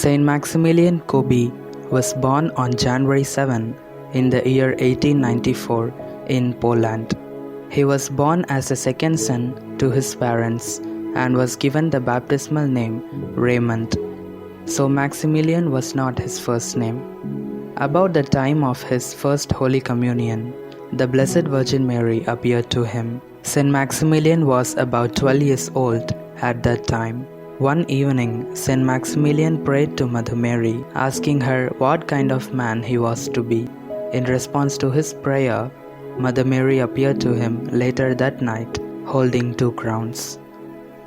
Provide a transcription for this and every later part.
Saint Maximilian Kolbe was born on January 7 in the year 1894 in Poland. He was born as the second son to his parents and was given the baptismal name Raymond. So Maximilian was not his first name. About the time of his first Holy Communion, the Blessed Virgin Mary appeared to him. Saint Maximilian was about 12 years old at that time. One evening, Saint Maximilian prayed to Mother Mary, asking her what kind of man he was to be. In response to his prayer, Mother Mary appeared to him later that night, holding two crowns.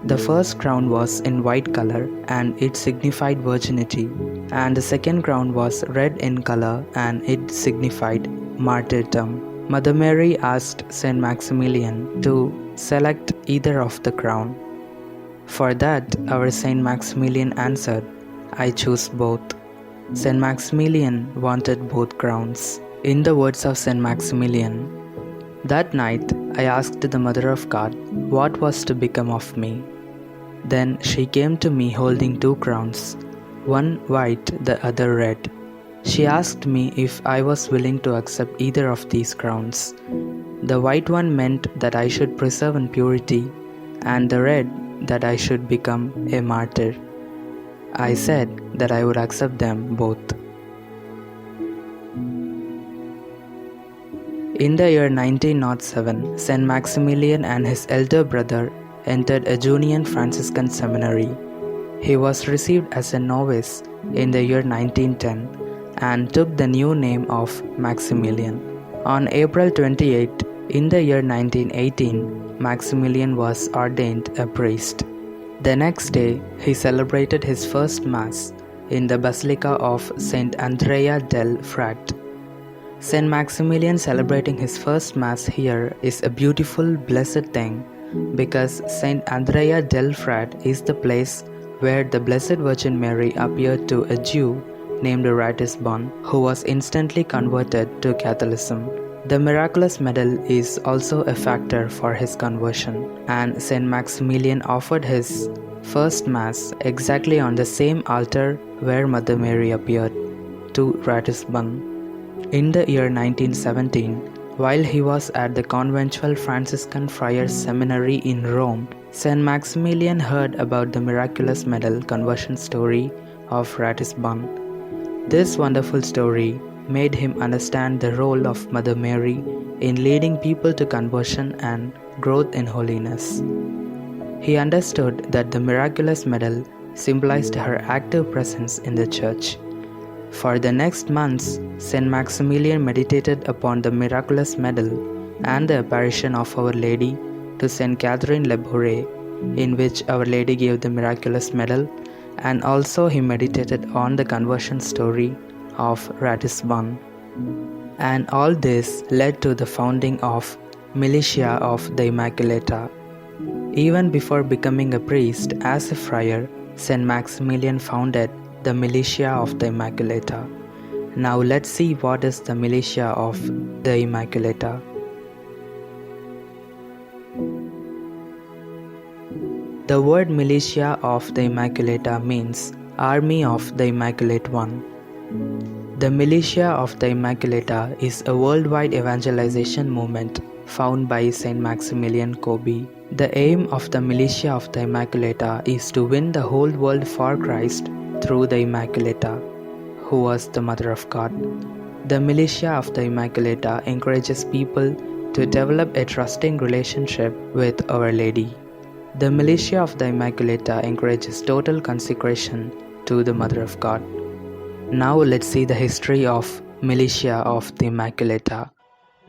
The first crown was in white color and it signified virginity, and the second crown was red in color and it signified martyrdom. Mother Mary asked Saint Maximilian to select either of the crown. For that, our Saint Maximilian answered, "I choose both." Saint Maximilian wanted both crowns. In the words of Saint Maximilian, "That night I asked the Mother of God what was to become of me. Then she came to me holding two crowns, one white, the other red. She asked me if I was willing to accept either of these crowns. The white one meant that I should preserve in purity, and the red that I should become a martyr. I said that I would accept them both." In the year 1907, Saint Maximilian and his elder brother entered a Junior Franciscan seminary. He was received as a novice in the year 1910 and took the new name of Maximilian. On April 28, in the year 1918, Maximilian was ordained a priest. The next day, he celebrated his first Mass in the Basilica of Saint Andrea del Frate. Saint Maximilian celebrating his first Mass here is a beautiful, blessed thing because Saint Andrea del Frate is the place where the Blessed Virgin Mary appeared to a Jew named Ratisbon, who was instantly converted to Catholicism. The miraculous medal is also a factor for his conversion, and Saint Maximilian offered his first Mass exactly on the same altar where Mother Mary appeared to Ratisbon. In the year 1917, while he was at the conventual Franciscan Friars Seminary in Rome, Saint Maximilian heard about the miraculous medal conversion story of Ratisbon. This wonderful story made him understand the role of Mother Mary in leading people to conversion and growth in holiness. He understood that the miraculous medal symbolized her active presence in the church. For the next months, Saint Maximilian meditated upon the miraculous medal and the apparition of Our Lady to Saint Catherine Labouré, in which Our Lady gave the miraculous medal, and also he meditated on the conversion story of Ratisbon. And all this led to the founding of Militia of the Immaculata. Even before becoming a priest as a friar, Saint Maximilian founded the Militia of the Immaculata. Now let's see what is the Militia of the Immaculata. The word Militia of the Immaculata means Army of the Immaculate One. The Militia of the Immaculata is a worldwide evangelization movement founded by Saint Maximilian Kolbe. The aim of the Militia of the Immaculata is to win the whole world for Christ through the Immaculata, who was the Mother of God. The Militia of the Immaculata encourages people to develop a trusting relationship with Our Lady. The Militia of the Immaculata encourages total consecration to the Mother of God. Now let's see the history of Militia of the Immaculata.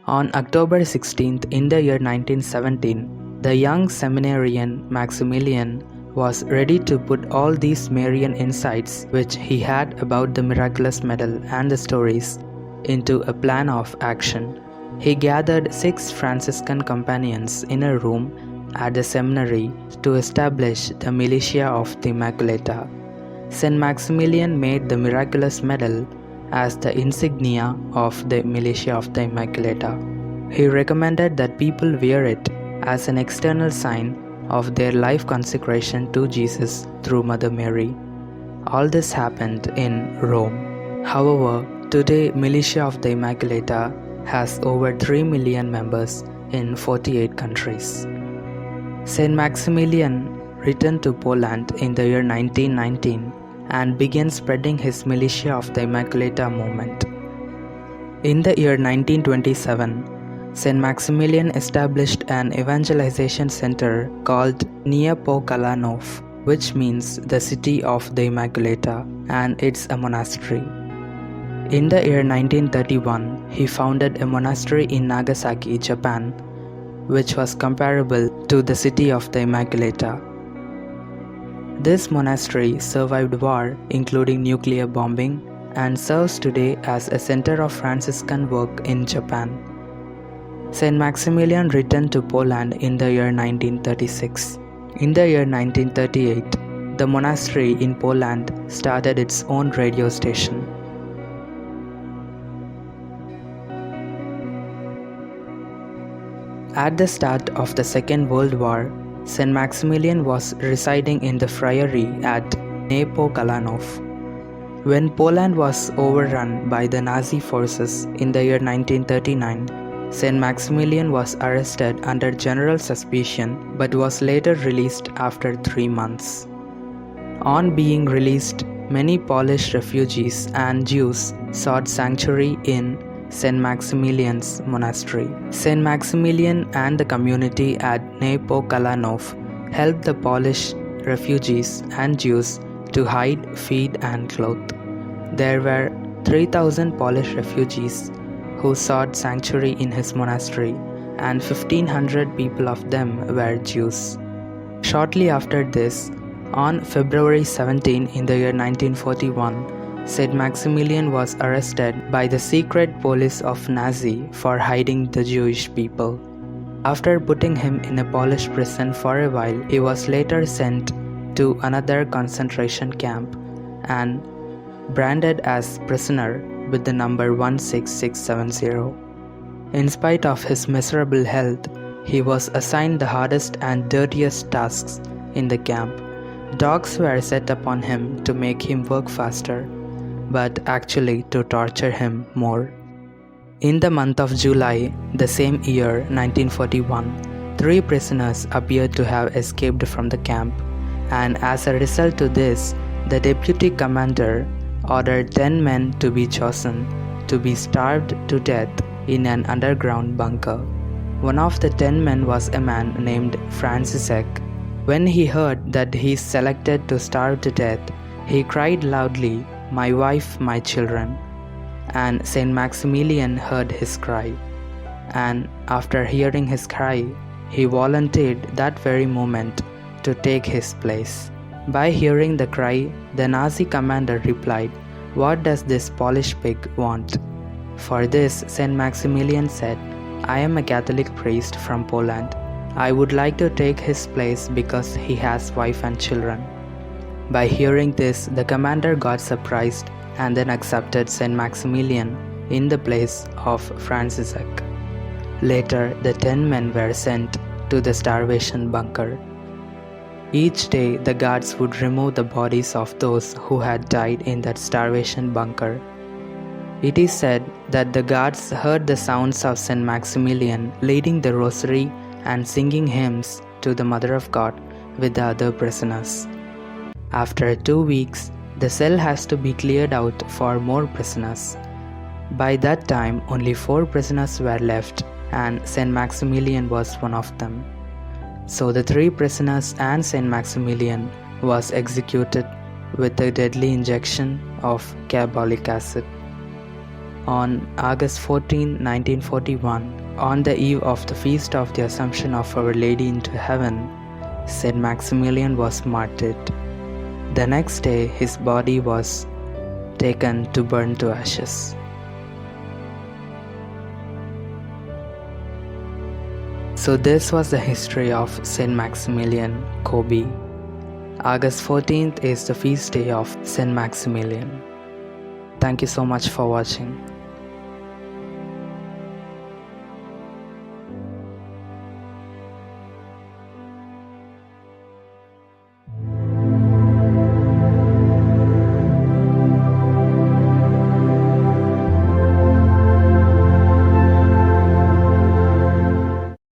On October 16th in the year 1917, the young seminarian Maximilian was ready to put all these Marian insights which he had about the miraculous medal and the stories into a plan of action. He gathered 6 Franciscan companions in a room at the seminary to establish the Militia of the Immaculata. Saint Maximilian made the miraculous medal as the insignia of the Militia of the Immaculata. He recommended that people wear it as an external sign of their life consecration to Jesus through Mother Mary. All this happened in Rome. However, today Militia of the Immaculata has over 3 million members in 48 countries. Saint Maximilian returned to Poland in the year 1919 and began spreading his Militia of the Immaculata movement. In the year 1927, Saint Maximilian established an evangelization center called Neapokalanov, which means the city of the Immaculata, and it's a monastery. In the year 1931, he founded a monastery in Nagasaki, Japan, which was comparable to the city of the Immaculata. This monastery survived war, including nuclear bombing, and serves today as a center of Franciscan work in Japan. Saint Maximilian returned to Poland in the year 1936. In the year 1938, the monastery in Poland started its own radio station. At the start of the Second World War, Saint Maximilian was residing in the friary at Neapokalanov. When Poland was overrun by the Nazi forces in the year 1939, Saint Maximilian was arrested under general suspicion but was later released after 3 months. On being released, many Polish refugees and Jews sought sanctuary in Saint Maximilian's monastery. Saint Maximilian and the community at Neapokalanov helped the Polish refugees and Jews to hide, feed and clothe. There were 3,000 Polish refugees who sought sanctuary in his monastery, and 1,500 people of them were Jews. Shortly after this, on February 17 in the year 1941, Saint Maximilian was arrested by the secret police of Nazi for hiding the Jewish people. After putting him in a Polish prison for a while, he was later sent to another concentration camp and branded as prisoner with the number 16670. In spite of his miserable health, he was assigned the hardest and dirtiest tasks in the camp. Dogs were set upon him to make him work faster, but actually to torture him more. In the month of July, the same year, 1941, 3 prisoners appeared to have escaped from the camp, and as a result to this, the deputy commander ordered 10 men to be chosen to be starved to death in an underground bunker. One of the 10 men was a man named Francisek. When he heard that he is selected to starve to death, he cried loudly, "My wife, my children." And Saint Maximilian heard his cry. And after hearing his cry, he volunteered that very moment to take his place. By hearing the cry, the Nazi commander replied, "What does this Polish pig want?" For this, Saint Maximilian said, "I am a Catholic priest from Poland. I would like to take his place because he has wife and children." By hearing this, the commander got surprised and then accepted Saint Maximilian in the place of Francisek. Later, the 10 men were sent to the starvation bunker. Each day, the guards would remove the bodies of those who had died in that starvation bunker. It is said that the guards heard the sounds of Saint Maximilian leading the rosary and singing hymns to the Mother of God with the other prisoners. After 2 weeks, the cell has to be cleared out for more prisoners. By that time, only 4 prisoners were left, and Saint Maximilian was one of them. So the 3 prisoners and Saint Maximilian was executed with a deadly injection of carbolic acid. On August 14, 1941, on the eve of the feast of the Assumption of Our Lady into Heaven, Saint Maximilian was martyred. The next day, his body was taken to burn to ashes. So this was the history of Saint Maximilian Kolbe. August 14th is the feast day of Saint Maximilian. Thank you so much for watching.